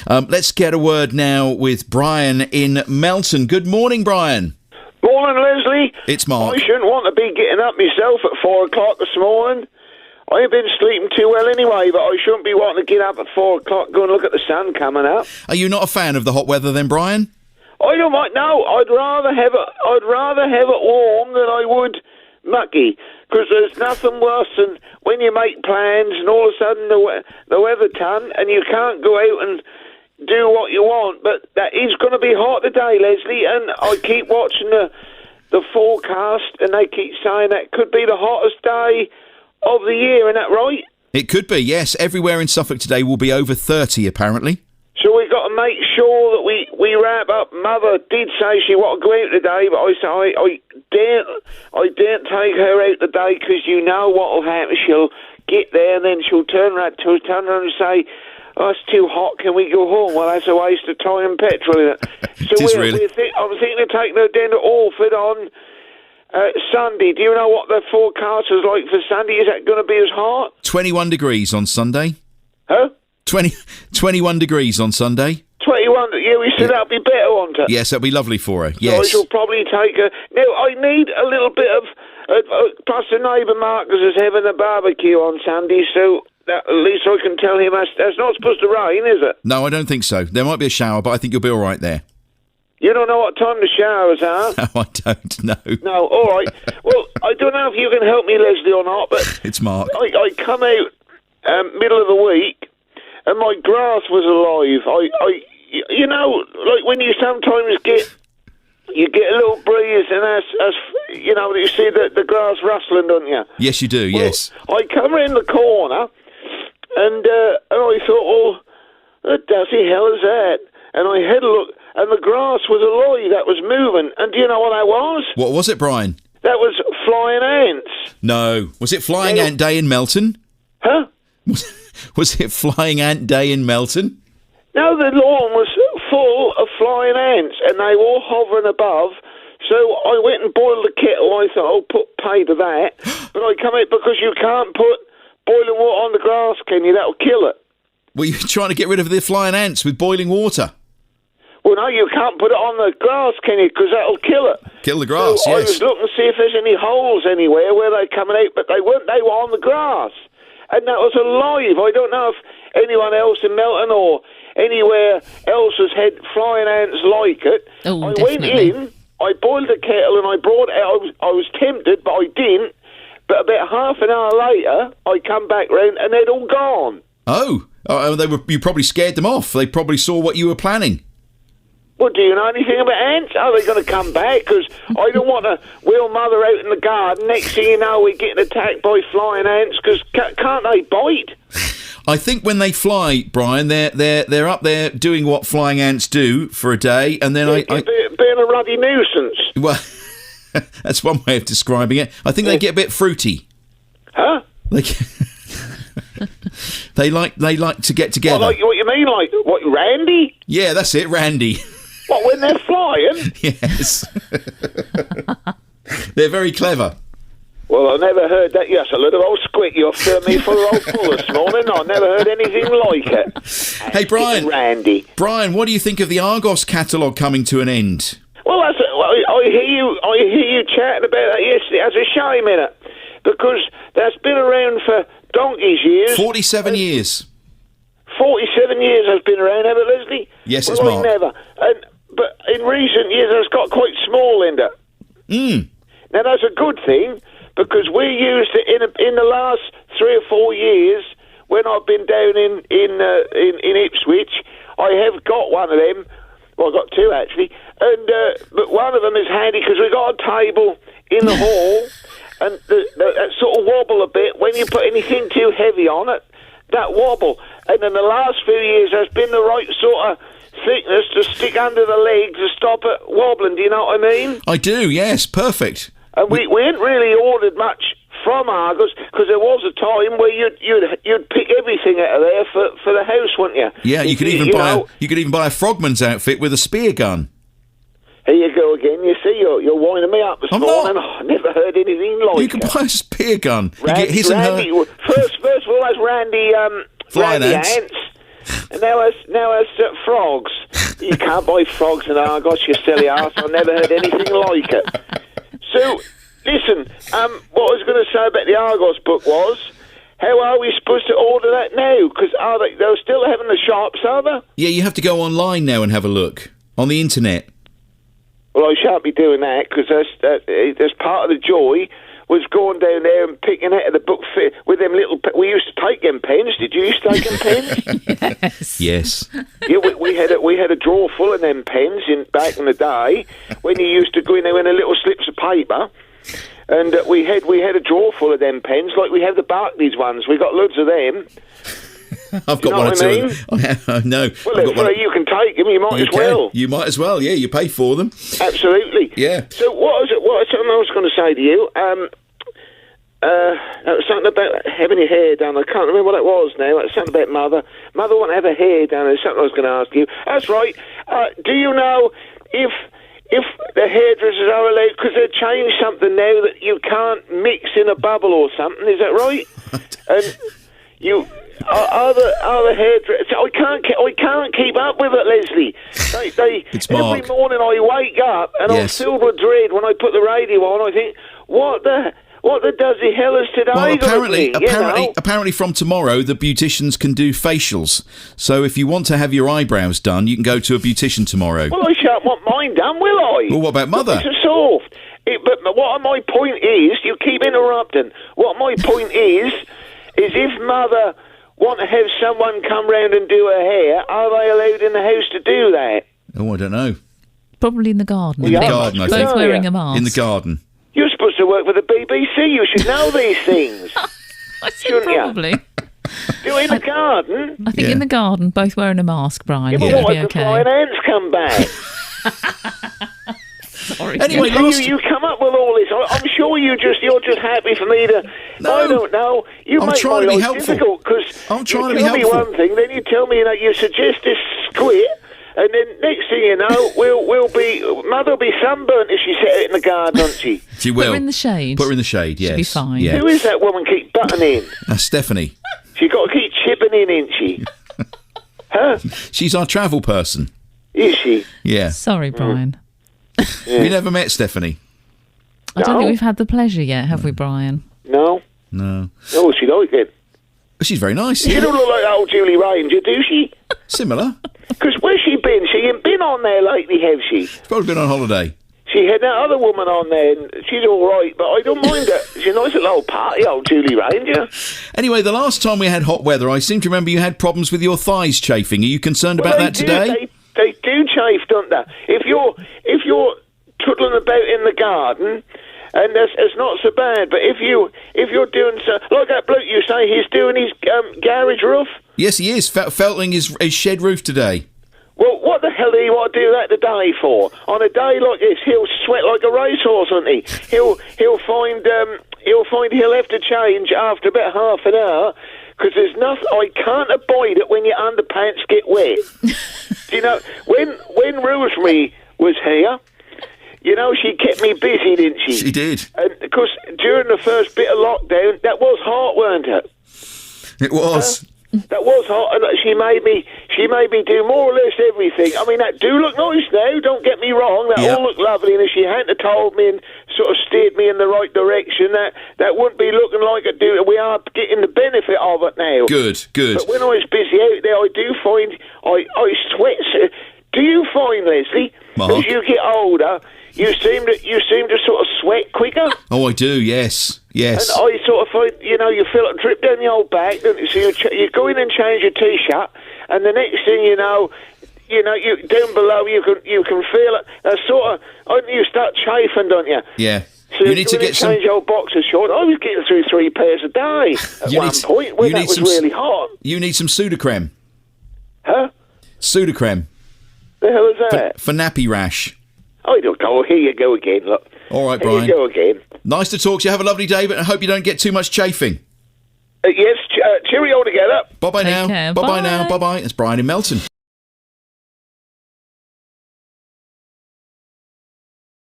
Let's get a word now with Brian in Melton. Good morning, Brian. Morning, Leslie. It's Mark. I shouldn't want to be getting up myself at 4 o'clock this morning. I ain't been sleeping too well anyway, but I shouldn't be wanting to get up at 4 o'clock, go and look at the sun coming up. Are you not a fan of the hot weather then, Brian? I don't mind. No, I'd rather have it warm than I would mucky, because there's nothing worse than when you make plans and all of a sudden the weather turn and you can't go out and do what you want. But that is going to be hot today, Leslie, and I keep watching the forecast, and they keep saying that could be the hottest day of the year. Isn't that right? It could be, yes. Everywhere in Suffolk today will be over 30, apparently. So we've got to make sure that we wrap up. Mother did say she wanted to go out today, but I said I daren't take her out today, because you know what will happen. She'll get there and then she'll turn around and say, "Oh, it's too hot, can we go home?" Well, that's a waste of time and petrol, isn't it? So I'm thinking of taking her down to Alford on Sunday. Do you know what the forecast is like for Sunday? Is that going to be as hot? 21 degrees on Sunday. Huh? 21 degrees on Sunday. 21, yeah, we said that'll be better, won't it? Yes, that'll be lovely for her, So yes. I shall probably take her. Now, I need a little bit of, plus the neighbour Marcus is having a barbecue on Sunday, so that, at least I can tell him that's not supposed to rain, is it? No, I don't think so. There might be a shower, but I think you'll be all right there. You don't know what time the showers are? No, I don't know. No, all right. Well, I don't know if you can help me, Leslie, or not, but It's Mark. I come out middle of the week, and my grass was alive. You know, like when you sometimes get a little breeze, and as you know, you see the grass rustling, don't you? Yes, you do, Well, yes. I come around the corner, and I thought, well, what the dirty hell is that? And I had a look, and the grass was alive. That was moving. And do you know what that was? What was it, Brian? That was flying ants. No. Was it Flying Ant Day in Melton? Huh? Was it Flying Ant Day in Melton? No, the lawn was full of flying ants, and they were all hovering above. So I went and boiled the kettle. I thought, I'll pay to that. But I come out, because you can't put boiling water on the grass, can you? That'll kill it. Were you trying to get rid of the flying ants with boiling water? Well, no, you can't put it on the grass, can you? Because that'll kill it. Kill the grass, So yes. I was looking to see if there's any holes anywhere where they're coming out, but they weren't. They were on the grass. And that was alive. I don't know if anyone else in Melton or anywhere else has had flying ants like it. Oh, I definitely. went in, I boiled the kettle, and I brought it out. I was tempted, but I didn't. But about half an hour later, I come back round, and they'd all gone. Oh, you probably scared them off. They probably saw what you were planning. Well, do you know anything about ants? Are they going to come back? Because I don't want to wheel Mother out in the garden. Next thing you know, we're getting attacked by flying ants, because can't they bite? I think when they fly, Brian, they're up there doing what flying ants do for a day, and then Being a ruddy nuisance. well, that's one way of describing it. I think they get a bit fruity. Huh? They like to get together. What you mean, like, what, Randy? Yeah, that's it, Randy. What, when they're flying? Yes. They're very clever. Well, I never heard that. Yes, a little old squid. You've filled me full of old full this morning. I never heard anything like it. Hey, Brian. Randy. Brian, what do you think of the Argos catalogue coming to an end? Well, I hear you chatting about that yesterday. That's a shame, innit? Because that's been around for donkey's years. 47 years. 47 years has been around, haven't it, Leslie? Yes, well, it's Mark. Never. But in recent years, it's got quite small, isn't it? Now, that's a good thing, because we used it in the last 3 or 4 years when I've been down in Ipswich. I have got one of them. Well, I've got two, actually. And but one of them is handy, because we've got a table in the hall, and that sort of wobble a bit. When you put anything too heavy on it, that wobble. And in the last few years, there's been the right sort of thickness to stick under the leg to stop it wobbling. Do you know what I mean? I do, yes. Perfect. And we hadn't really ordered much from Argos, because there was a time where you'd pick everything out of there for the house, wouldn't you? Yeah, you could even buy a frogman's outfit with a spear gun. Here you go again. You see, you're winding me up this I'm morning. not. Oh, I never heard anything like it. You can buy a spear gun. You Randy, get his and her Randy, first of all, that's Randy. Flying Randy ants. ants. And now has frogs. You can't buy frogs in Argos, you silly arse. I've never heard anything like it. So, listen, what I was going to say about the Argos book was, how are we supposed to order that now? Because they're still having the shops, are they? Yeah, you have to go online now and have a look on the internet. Well, I shan't be doing that because that's part of the joy was going down there and picking out of the book with them little. We used to take them pens. Did you used to take them pens? Yes. Yeah, we had a drawer full of them pens back in the day when you used to go in there with the little slips of paper. And we had a drawer full of them pens, like we have the Barclays ones. We got loads of them. I've got one or two. I know. Well, you can take them. You might as well. You might as well. Yeah, you pay for them. Absolutely. Yeah. So what was something I was going to say to you? That was something about having your hair done. I can't remember what it was now. It was something about mother. Mother want to have her hair done. There's something I was going to ask you. That's right. Do you know if the hairdressers are allowed, because they've changed something now that you can't mix in a bubble or something, is that right? And you are the hairdressers? I can't keep up with it, Leslie. It's every Mark. morning I wake up and Yes. I'm filled with dread when I put the radio on. I think, what the dozy hell is today? Well, apparently from tomorrow the beauticians can do facials. So if you want to have your eyebrows done, you can go to a beautician tomorrow. Well, I shan't want mine done, will I? Well, what about Mother? It's a soft. But what my point is, you keep interrupting. What my point is if Mother want to have someone come round and do her hair, are they allowed in the house to do that? Oh, I don't know. Probably in the garden. In the garden, I think. Both wearing a mask. In the garden. You're supposed to work for the BBC. You should know these things. I think Shouldn't you? probably. Do it in the garden? I think in the garden, both wearing a mask, Brian. Yeah, but It'll what be if the okay. flying ants come back? Sorry. Anyway, You come up with all this. I'm sure you're just happy for me to. No. I don't know. You I'm make trying my to be life helpful. difficult because I'm trying to you be tell me helpful. one thing, then you tell me that you suggest this squid, and then next thing you know, Mother'll be sunburnt if she set it in the garden, won't she? She Put will. her in the shade. Put her in the shade, yes. She'll be fine. Yeah. Who is that woman keep butting in? Stephanie. She got to keep chipping in, ain't she? Huh? She's our travel person. Is she? Yeah. Sorry, Brian. We never met Stephanie. I don't No. think we've had the pleasure yet, have we, Brian? No. No. Oh, she like it. She's very nice. She don't look like old Julie Ranger, do she? Similar. Because where's she been? She ain't been on there lately, have she? She's probably been on holiday. She had that other woman on there, and she's all right, but I don't mind her. She's a nice little old party, old Julie Ranger. Anyway, the last time we had hot weather, I seem to remember you had problems with your thighs chafing. Are you concerned about that today? They do chafe, don't they? If you're tootling about in the garden, and it's not so bad. But if you're doing so, like that bloke you say, he's doing his garage roof. Yes, he is. Felting his shed roof today. Well, what the hell do you want to do that today for? On a day like this, he'll sweat like a racehorse, won't he? He'll find he'll have to change after about half an hour because there's nothing. I can't abide it when your underpants get wet. Do you know when Rosemary was here? You know, she kept me busy, didn't she? She did. And because during the first bit of lockdown, that was hot, weren't it? It was. That was hot, and she made me do more or less everything. I mean, that do look nice now, don't get me wrong, that all looked lovely, and if she hadn't have told me and sort of steered me in the right direction, that wouldn't be looking like it do. We are getting the benefit of it now. Good. But when I was busy out there, I do find I sweat. Do you find, Leslie, Mark? as you get older, you seem to sort of sweat quicker? Oh, I do, yes. And I sort of find, you feel it drip down your back, don't you? So you go in and change your T-shirt, and the next thing you know, you down below you can feel it. Sort of, you start chafing, don't you? Yeah. So you need to get some. Change your boxer short. I was getting through 3 pairs a day at one point when that was really hot. You need some Sudocrem. Huh? Sudocrem. The hell is that? For nappy rash. I don't know. Here you go again. Look. All right, Here Brian. you go again. Nice to talk to you. Have a lovely day, but I hope you don't get too much chafing. Yes. Cheerio together. Bye-bye now. care. Bye-bye Bye. now. Bye-bye. It's Brian in Melton.